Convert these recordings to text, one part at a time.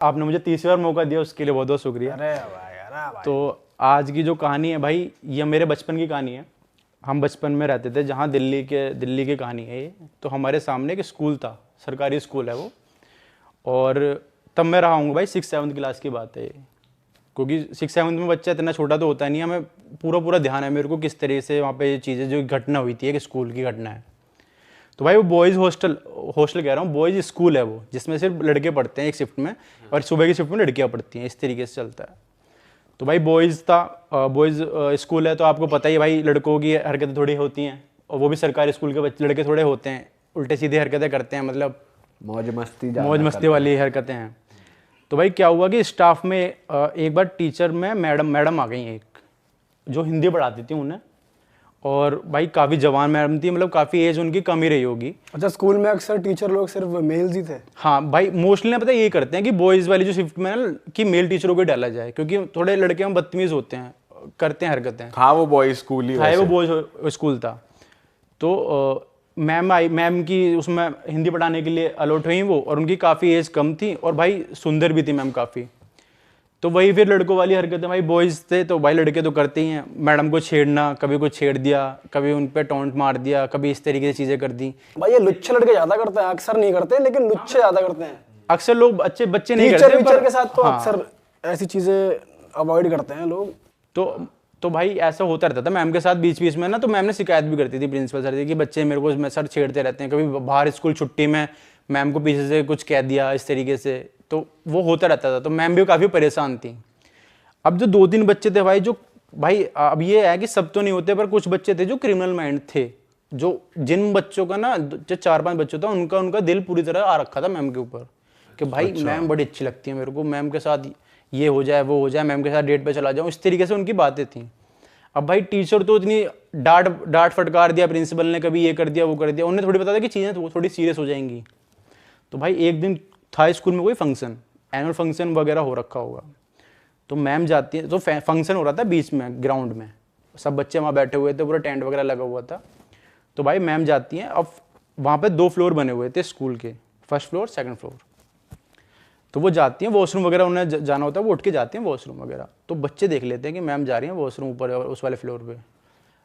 आपने मुझे तीसरी बार मौका दिया, उसके लिए बहुत बहुत शुक्रिया। अरे भाई, अरे भाई। तो आज की जो कहानी है भाई, ये मेरे बचपन की कहानी है। हम बचपन में रहते थे जहाँ दिल्ली की कहानी है ये। तो हमारे सामने एक स्कूल था, सरकारी स्कूल है वो। और तब मैं रहा हूँ भाई 6-7 क्लास की बात है ये। क्योंकि 6-7 में बच्चा इतना छोटा तो होता नहीं है, हमें पूरा ध्यान है मेरे को किस तरह से वहाँ पे ये चीज़ें, जो घटना हुई थी, एक स्कूल की घटना है। तो भाई वो बॉयज़ हॉस्टल कह रहा हूँ, बॉयज़ स्कूल है वो, जिसमें सिर्फ लड़के पढ़ते हैं एक शिफ्ट में, और सुबह की शिफ्ट में लड़कियाँ पढ़ती हैं, इस तरीके से चलता है। तो भाई बॉयज़ स्कूल है, तो आपको पता ही है भाई, लड़कों की हरकतें थोड़ी होती हैं, और वो भी सरकारी स्कूल के बच्चे लड़के थोड़े होते हैं, उल्टे सीधे हरकतें करते हैं, मतलब मौज मस्ती वाली हरकतें हैं। तो भाई क्या हुआ कि स्टाफ में एक बार टीचर में मैडम आ गई एक, जो हिंदी पढ़ाती थी उन्हें। और भाई काफ़ी जवान मैडम थी, मतलब काफ़ी एज उनकी कम ही रही होगी। अच्छा, स्कूल में अक्सर टीचर लोग सिर्फ मेल्स ही थे? हाँ भाई, मोस्टली ना पता है यही करते हैं कि बॉयज़ वाली जो शिफ्ट में है ना, कि मेल टीचरों को डाला जाए, क्योंकि थोड़े लड़के हम बदतमीज़ होते हैं, करते हैं हरकतें। था वो बॉयज स्कूल ही वो बॉयज़ स्कूल था। तो मैम की उसमें हिंदी पढ़ाने के लिए अलॉट हुई वो, और उनकी काफ़ी एज कम थी, और भाई सुंदर भी थी मैम काफ़ी। तो वही फिर लड़कों वाली हरकतें, भाई बॉयज़ थे तो भाई लड़के तो करते ही हैं, मैडम को छेड़ना, कभी कुछ छेड़ दिया, कभी उन पे टॉन्ट मार दिया, कभी इस तरीके से चीज़ें कर दी। भाई ये लुच्चे लड़के ज्यादा करते हैं, अक्सर नहीं करते, लेकिन लुच्चे ज्यादा करते हैं। अक्सर लोग अच्छे बच्चे नहीं टीचर करते टीचर के साथ तो हाँ। अक्सर ऐसी चीजें अवॉइड करते हैं लोग। तो भाई ऐसा होता रहता था मैम के साथ बीच बीच में ना। तो मैम ने शिकायत भी करती थी प्रिंसिपल सर से कि बच्चे मेरे को सर छेड़ते रहते हैं, कभी बाहर स्कूल छुट्टी में मैम को पीछे से कुछ कह दिया इस तरीके से। तो वो होता रहता था, तो मैम भी काफ़ी परेशान थी। अब जो 2-3 बच्चे थे भाई, जो भाई अब ये है कि सब तो नहीं होते, पर कुछ बच्चे थे जो क्रिमिनल माइंड थे, जो जिन बच्चों का ना, जो 4-5 बच्चों था, उनका दिल पूरी तरह आ रखा था मैम के ऊपर, कि भाई मैम बड़ी अच्छी लगती है मेरे को, मैम के साथ ये हो जाए वो हो जाए, मैम के साथ डेट पे चला जाऊँ, इस तरीके से उनकी बातें थी। अब भाई टीचर तो इतनी डांट फटकार दिया प्रिंसिपल ने, कभी ये कर दिया वो कर दिया, उन्हें थोड़ी पता था कि चीज़ें थोड़ी सीरियस हो जाएंगी। तो भाई एक दिन था स्कूल में कोई फंक्शन, एनुअल फंक्शन वगैरह हो रखा होगा। तो मैम जाती है, तो फंक्शन हो रहा था बीच में ग्राउंड में, सब बच्चे वहाँ बैठे हुए थे, पूरा टेंट वगैरह लगा हुआ था। तो भाई मैम जाती हैं, अब वहाँ पे 2 फ्लोर बने हुए थे स्कूल के, फर्स्ट फ्लोर सेकंड फ्लोर। तो वो जाती हैं वॉशरूम वगैरह, उन्हें जाना होता है, वो उठ के जाती हैं वॉशरूम वगैरह। तो बच्चे देख लेते हैं कि मैम जा रही हैं वॉशरूम ऊपर उस वाले फ्लोर पे।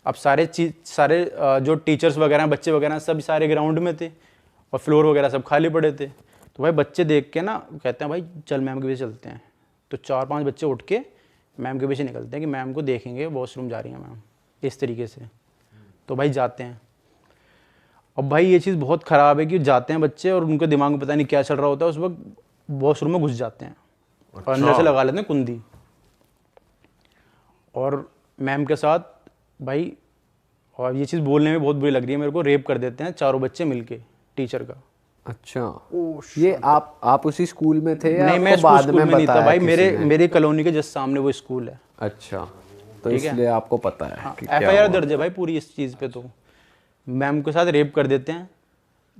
अब सारे जो टीचर्स वगैरह बच्चे वगैरह सब सारे ग्राउंड में थे, और फ्लोर वगैरह सब खाली पड़े थे। तो भाई बच्चे देख के ना कहते हैं भाई चल मैम के पीछे चलते हैं। तो 4-5 बच्चे उठ के मैम के पीछे निकलते हैं कि मैम को देखेंगे वॉशरूम जा रही हैं मैम, इस तरीके से। तो भाई जाते हैं। अब भाई ये चीज़ बहुत ख़राब है कि जाते हैं बच्चे, और उनके दिमाग में पता नहीं क्या चल रहा होता है, उस वक्त वॉशरूम में घुस जाते हैं, और अंदर से लगा लेते हैं कुंडी, और मैम के साथ भाई, और ये चीज़ बोलने में बहुत बुरी लग रही है मेरे को, रेप कर देते हैं 4 बच्चे मिलके टीचर का। अच्छा, ये आप उसी स्कूल में थे या नहीं, मैं बाद में नहीं था भाई, किसी ने? मेरी कॉलोनी के जस्ट सामने वो स्कूल है। अच्छा, तो इसलिए आपको पता है कि क्या FIR हुआ। दर्ज है भाई पूरी इस चीज़ पे। तो मैम के साथ रेप कर देते हैं,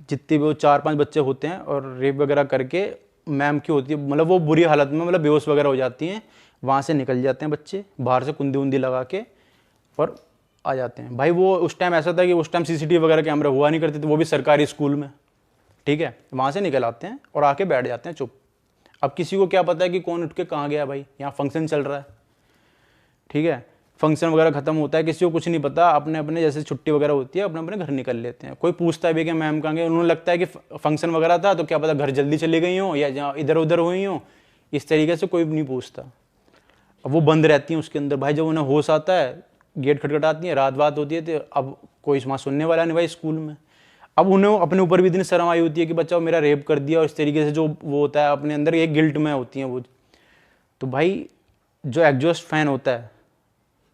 जितने भी वो 4-5 बच्चे होते हैं, और रेप वगैरह करके मैम की होती है, मतलब वो बुरी हालत में, मतलब बेहोश वगैरह हो जाती हैं। वहाँ से निकल जाते हैं बच्चे, बाहर से कुंडी उंदी लगा के, और आ जाते हैं। भाई वो उस टाइम ऐसा था कि उस टाइम CCTV वगैरह कैमरा हुआ नहीं करते थे, वो भी सरकारी स्कूल में, ठीक है। वहाँ से निकल आते हैं और आके बैठ जाते हैं चुप। अब किसी को क्या पता है कि कौन उठ के कहाँ गया, भाई यहाँ फंक्शन चल रहा है, ठीक है। फंक्शन वगैरह खत्म होता है, किसी को कुछ नहीं पता, अपने अपने जैसे छुट्टी वगैरह होती है अपने अपने घर निकल लेते हैं। कोई पूछता है भी कि मैम कहाँ गए, उन्होंने लगता है कि फंक्शन वगैरह था, तो क्या पता घर जल्दी चली गई हो या जहाँ इधर उधर हुई हो, इस तरीके से कोई नहीं पूछता। अब वो बंद रहती हैं उसके अंदर। भाई जब उन्हें होश आता है, गेट खटखटाती है, रात होती है, तो अब कोई वहाँ सुनने वाला नहीं भाई स्कूल में। अब उन्हें अपने ऊपर भी इतनी शर्म आई होती है कि बच्चा मेरा रेप कर दिया, और इस तरीके से जो वो होता है अपने अंदर एक गिल्ट में होती हैं वो। तो भाई जो एग्जॉस्ट फैन होता है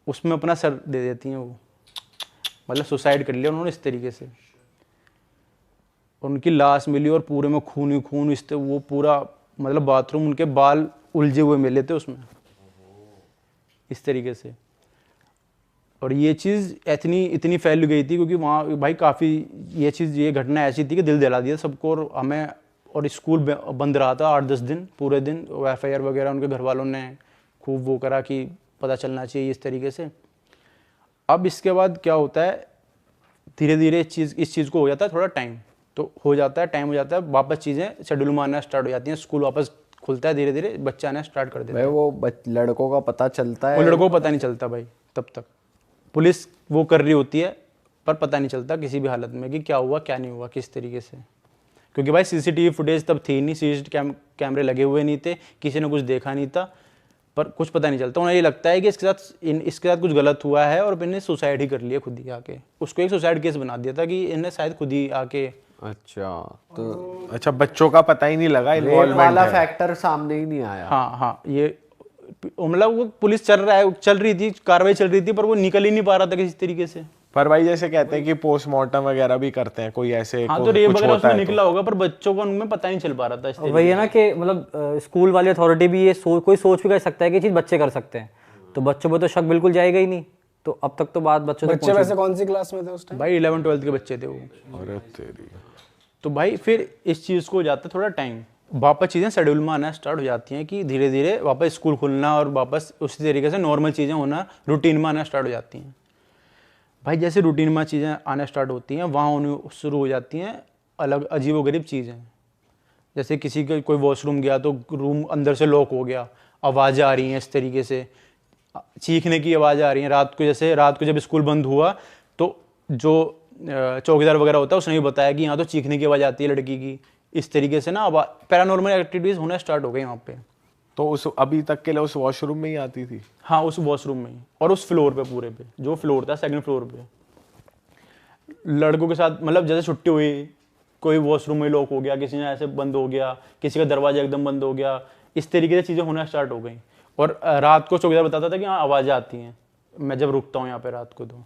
उसमें अपना सर दे देती हैं वो, मतलब सुसाइड कर लिया उन्होंने इस तरीके से। और उनकी लाश मिली और पूरे में खून ही खून, इस वो पूरा मतलब बाथरूम, उनके बाल उलझे हुए मिले थे उसमें, इस तरीके से। और ये चीज़ इतनी फैल गई थी क्योंकि वहाँ भाई काफ़ी ये घटना ऐसी थी कि दिल दहला दिया सबको। और हमें, और स्कूल बंद रहा था 8-10 दिन, पूरे दिन FIR वगैरह उनके घर वालों ने खूब वो करा कि पता चलना चाहिए इस तरीके से। अब इसके बाद क्या होता है, धीरे धीरे इस चीज़ को हो जाता है थोड़ा टाइम, तो हो जाता है, वापस चीज़ें शेड्यूल में आना स्टार्ट हो जाती हैं, स्कूल वापस खुलता है धीरे धीरे, बच्चे आना स्टार्ट कर देते भाई हैं। वो लड़कों का पता चलता वो है? लड़कों को पता नहीं चलता भाई तब तक, पुलिस वो कर रही होती है पर पता नहीं चलता किसी भी हालत में कि क्या हुआ क्या नहीं हुआ किस तरीके से, क्योंकि भाई सीसीटीवी फुटेज तब थी नहीं, कैमरे लगे हुए नहीं थे, किसी ने कुछ देखा नहीं था, पर कुछ पता नहीं चलता। उन्हें ये लगता है कि इसके साथ कुछ गलत हुआ है और इन्हें सुसाइड ही कर लिया खुद ही आके, उसको एक सुसाइड केस बना दिया था कि इन्हें शायद खुद ही आके। अच्छा, तो अच्छा, बच्चों का पता ही नहीं लगा, रेप इन्वॉल्वमेंट वाला है। फैक्टर सामने ही नहीं आया। हाँ हाँ, ये मतलब वो पुलिस चल रही थी, कार्रवाई चल रही थी, पर वो निकल ही नहीं पा रहा था किसी तरीके से। पर भाई जैसे कहते हैं कि पोस्टमार्टम वगैरह भी करते हैं, कोई ऐसे हाँ, तो रेप कुछ वगैरह होता उसमें है निकला होगा, पर बच्चों को उनमें पता नहीं चल पा रहा था इस तरीके वही है ना कि मतलब स्कूल वाली अथॉरिटी भी ये कोई सोच भी कर सकता है कि ये चीज़ बच्चे कर सकते हैं, तो बच्चों पे तो शक बिल्कुल जाएगा ही नहीं। तो अब तक तो बात बच्चों तक बच्चे वैसे कौन सी क्लास में थे उस टाइम? भाई 11-12 के बच्चे थे वो। अरे तेरी। तो भाई फिर इस चीज़ को हो जाता है थोड़ा टाइम, वापस चीज़ें शेड्यूल में आना स्टार्ट हो जाती हैं कि धीरे धीरे वापस स्कूल खुलना और वापस उसी तरीके से नॉर्मल चीज़ें होना, रूटीन में आना स्टार्ट हो जाती हैं। भाई जैसे रूटीन में चीज़ें आना स्टार्ट होती हैं, वहाँ उन्हें शुरू हो जाती हैं अलग अजीबोगरीब चीज़ें। जैसे किसी का कोई वॉशरूम गया तो रूम अंदर से लॉक हो गया, आवाज़ें आ रही हैं इस तरीके से, चीखने की आवाज़ें आ रही हैं रात को। जैसे रात को जब स्कूल बंद हुआ तो जो चौकीदार वगैरह होता है उसने भी बताया कि यहाँ तो चीखने की आवाज़ आती है लड़की की, इस तरीके से ना पैरानॉर्मल एक्टिविटीज़ होना स्टार्ट हो गई वहाँ पे। तो उस अभी तक के लिए उस वॉशरूम में ही आती थी? हाँ, उस वॉशरूम में ही और उस फ्लोर पे, पूरे पे जो फ्लोर था सेकंड फ्लोर पे, लड़कों के साथ मतलब जैसे छुट्टी हुई, कोई वॉशरूम में लॉक हो गया, किसी ने ऐसे बंद हो गया, किसी का दरवाजा एकदम बंद हो गया, इस तरीके से चीज़ें होना स्टार्ट हो गई। और रात को चौकीदार बताता था कि हाँ आवाज़ें आती हैं, मैं जब रुकता हूँ यहाँ पे रात को, तो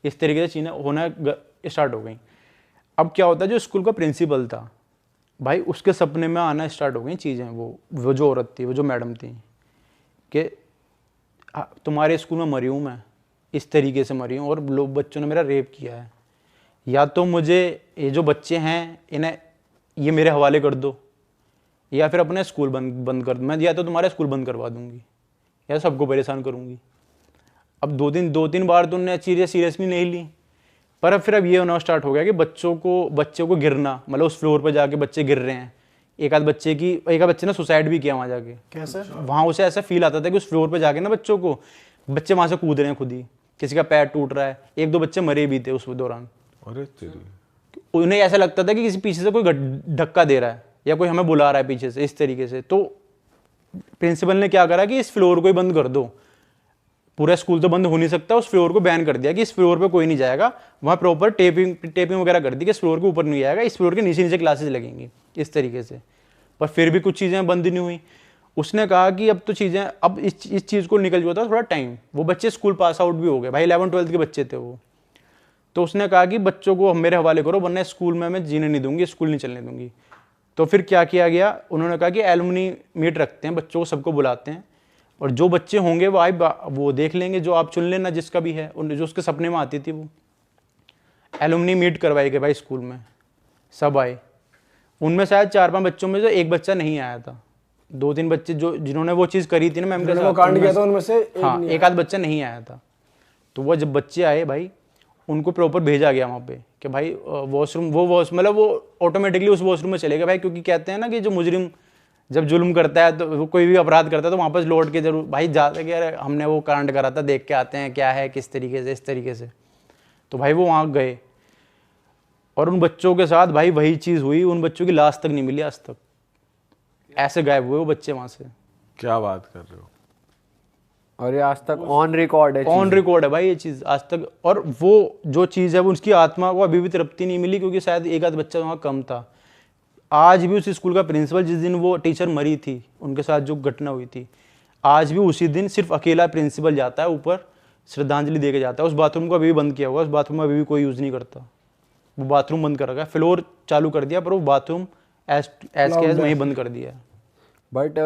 इस तरीके से चीज़ें होना स्टार्ट हो गई। अब क्या होता है, जो स्कूल का प्रिंसिपल था भाई, उसके सपने में आना स्टार्ट हो गई चीज़ें। वो जो औरत थी, वो जो मैडम थी, कि तुम्हारे स्कूल में मरी हूँ मैं, इस तरीके से मरी हूँ और लोग बच्चों ने मेरा रेप किया है, या तो मुझे ये जो बच्चे हैं इन्हें ये मेरे हवाले कर दो, या फिर अपने स्कूल बंद कर दो, मैं या तो तुम्हारा स्कूल बंद करवा दूंगी या सबको परेशान करूंगी। अब दो तीन बार तो उन्होंने चीज़ें सीरियसली नहीं ली, पर फिर अब ये होना स्टार्ट हो गया कि बच्चों को गिरना, मतलब उस फ्लोर पर जाके बच्चे गिर रहे हैं। एक आध बच्चे ने सुसाइड भी किया वहाँ जाके। कैसे? वहाँ उसे ऐसा फील आता था कि उस फ्लोर पे जाके ना बच्चे वहाँ से कूद रहे हैं खुद ही, किसी का पैर टूट रहा है, 1-2 बच्चे मरे भी थे उस दौरान। अरे तेरी। उन्हें ऐसा लगता था कि किसी पीछे से कोई धक्का दे रहा है या कोई हमें बुला रहा है पीछे से, इस तरीके से। तो प्रिंसिपल ने क्या करा कि इस फ्लोर को ही बंद कर दो, पूरा स्कूल तो बंद हो नहीं सकता, उस फ्लोर को बैन कर दिया कि इस फ्लोर पे कोई नहीं जाएगा। वहाँ प्रॉपर टेपिंग वगैरह कर दी कि इस फ्लोर के ऊपर नहीं जाएगा, इस फ्लोर के नीचे नीचे क्लासेस लगेंगी, इस तरीके से। पर फिर भी कुछ चीज़ें बंद नहीं हुई। उसने कहा कि अब तो चीज़ें, अब इस चीज़ को निकल जाता थोड़ा टाइम। वो बच्चे स्कूल पास आउट भी हो गए भाई, 11-12 के बच्चे थे वो। तो उसने कहा कि बच्चों को मेरे हवाले करो, वरना स्कूल में मैं जीने नहीं दूंगी, स्कूल नहीं चलने दूंगी। तो फिर क्या किया गया, उन्होंने कहा कि एलुमनी मीट रखते हैं, बच्चों को सबको बुलाते हैं, और जो बच्चे होंगे वो देख लेंगे, जो आप चुन लेना जिसका भी है, जो उसके सपने में आती थी वो। एलुमनी मीट करवाई गई भाई स्कूल में, सब आए। उनमें शायद 4-5 बच्चों में जो एक बच्चा नहीं आया था, 2-3 बच्चे जिन्होंने वो चीज़ करी थी ना मैम के साथ, कांड किया था उनमें से हाँ, एक आध बच्चा नहीं आया था। तो वो जब बच्चे आए भाई, उनको प्रॉपर भेजा गया वहाँ पे कि भाई वॉशरूम मतलब वो ऑटोमेटिकली उस वॉशरूम में चले गए भाई, क्योंकि कहते हैं ना कि जो मुजरिम जब जुल्म करता है, तो वो कोई भी अपराध करता है, तो वापस लौट के जरूर भाई जाते कि यार हमने वो कांड करा था, देख के आते हैं क्या है किस तरीके से, इस तरीके से। तो भाई वो वहाँ गए और उन बच्चों के साथ भाई वही चीज़ हुई। उन बच्चों की लाश तक नहीं मिली आज तक, ऐसे गायब हुए वो बच्चे वहाँ से। क्या बात कर रहे हो? और ये आज तक ऑन रिकॉर्ड है, ऑन रिकॉर्ड है भाई ये चीज़ आज तक। और वो जो चीज़ है वो उसकी आत्मा को अभी भी तृप्ति नहीं मिली, क्योंकि शायद एक आध बच्चा वहाँ कम था। आज भी उस स्कूल का प्रिंसिपल, जिस दिन वो टीचर मरी थी, उनके साथ जो घटना हुई थी, आज भी उसी दिन सिर्फ अकेला प्रिंसिपल जाता है ऊपर, श्रद्धांजलि दे के जाता है। उस बाथरूम को अभी भी बंद किया हुआ है, उस बाथरूम में अभी भी कोई यूज़ नहीं करता, वो बाथरूम बंद कर रखा है। फ्लोर चालू कर दिया पर वो बाथरूम एज वहीं बंद कर दिया है। बट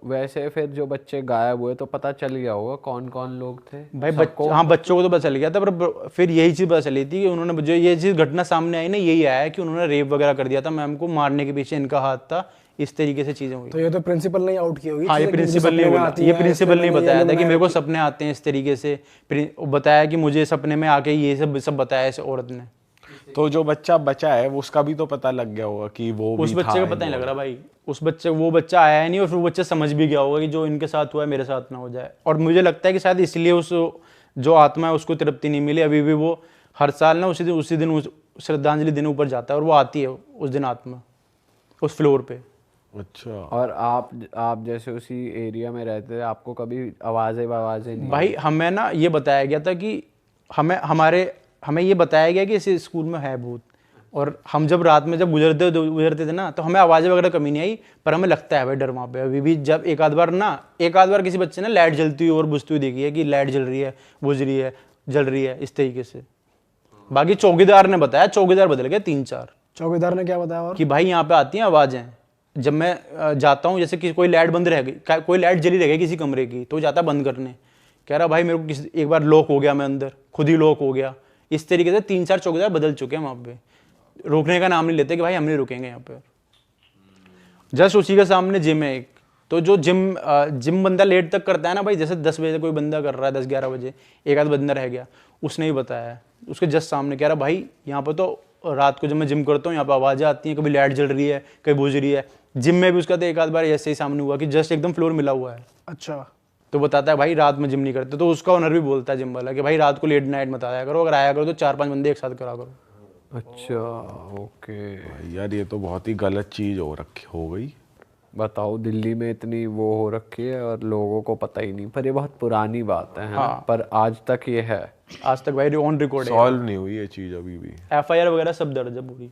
वैसे फिर जो बच्चे गायब हुए तो पता चल गया होगा कौन कौन लोग थे भाई हाँ, बच्चों को तो पता चल गया था, पर फिर यही चीज़ पता चली थी कि उन्होंने, जो ये चीज़ घटना सामने आई ना, यही आया कि उन्होंने रेप वगैरह कर दिया था मैम को, मारने के पीछे इनका हाथ था, इस तरीके से चीज़ें हुई। तो ये तो प्रिंसिपल ने आउट की होगी। हाँ, ये प्रिंसिपल ने बोला, ये प्रिंसिपल ने बताया था कि मेरे को सपने आते हैं इस तरीके से, बताया कि मुझे सपने में आके ये सब बताया इस औरत ने। तो जो बच्चा बचा है उसका भी तो पता लग गया होगा कि वो उस भी बच्चे था का पता नहीं लग रहा भाई, वो बच्चा आया नहीं और फिर वो बच्चा समझ भी गया होगा कि जो इनके साथ हुआ है मेरे साथ ना हो जाए। और मुझे लगता है कि शायद इसलिए उस जो आत्मा है उसको तृप्ति नहीं मिली, अभी भी वो हर साल ना उसी दिन श्रद्धांजलि दिन ऊपर जाता है और वो आती है उस दिन आत्मा उस फ्लोर पे। अच्छा। और आप जैसे उसी एरिया में रहते थे, आपको कभी आवाजें नहीं? भाई हमें ना ये बताया गया था कि हमें ये बताया गया कि इस स्कूल में है भूत, और हम जब रात में जब गुजरते थे ना तो हमें आवाज़ें वगैरह कमी नहीं आई, पर हमें लगता है भाई डर वहाँ पे अभी भी। जब एक आध बार किसी बच्चे ने लाइट जलती हुई और बुझती हुई देखी है कि लाइट जल रही है, बुझ रही है, जल रही है, इस तरीके से। बाकी चौकीदार ने बताया, चौकीदार बदल गए 3-4। चौकीदार ने क्या बताया और? कि भाई यहाँ पे आती हैं आवाज़ें, जब मैं जाता हूँ, जैसे कि कोई लाइट बंद रह गई, कोई लाइट जली रह गई किसी कमरे की, तो जाता बंद करने, कह रहा भाई मेरे को एक बार लॉक हो गया, मैं अंदर खुद ही लॉक हो गया। इस तरीके से 3-4 चौकीदार बदल चुके हैं वहाँ पे, रोकने का नाम नहीं लेते कि भाई हम नहीं रुकेंगे यहाँ पे। जस्ट उसी के सामने जिम है एक, तो जो जिम बंदा लेट तक करता है ना भाई, जैसे 10 बजे कोई बंदा कर रहा है, 10-11 बजे एक आध बंदा रह गया, उसने ही बताया, उसके जस्ट सामने कह रहा भाई यहाँ पर तो रात को जब मैं जिम करता हूँ यहाँ पर आवाज़ें आती हैं, कभी लाइट जल रही है, कभी बुझ रही है। जिम में भी उसका तो एक आध बार ऐसे ही सामने हुआ कि जस्ट एकदम फ्लोर मिला हुआ है। अच्छा। तो बताता है भाई रात में जिम नहीं करते, तो उसका ओनर भी बोलता है जिम वाला कि भाई रात को लेट नाइट मत आया करो, अगर आया करो तो 4-5 बंदे एक साथ करा करो। अच्छा, ओके। यार ये तो बहुत ही गलत चीज हो गई। बताओ, दिल्ली में इतनी वो हो रखी है और लोगों को पता ही नहीं, पर ये बहुत पुरानी बात है ना? पर आज तक ये है, आज तक भाई ऑन रिकॉर्ड है, सॉल्व नहीं हुई ये चीज अभी भी। FIR वगैरह सब दर्ज है पूरी।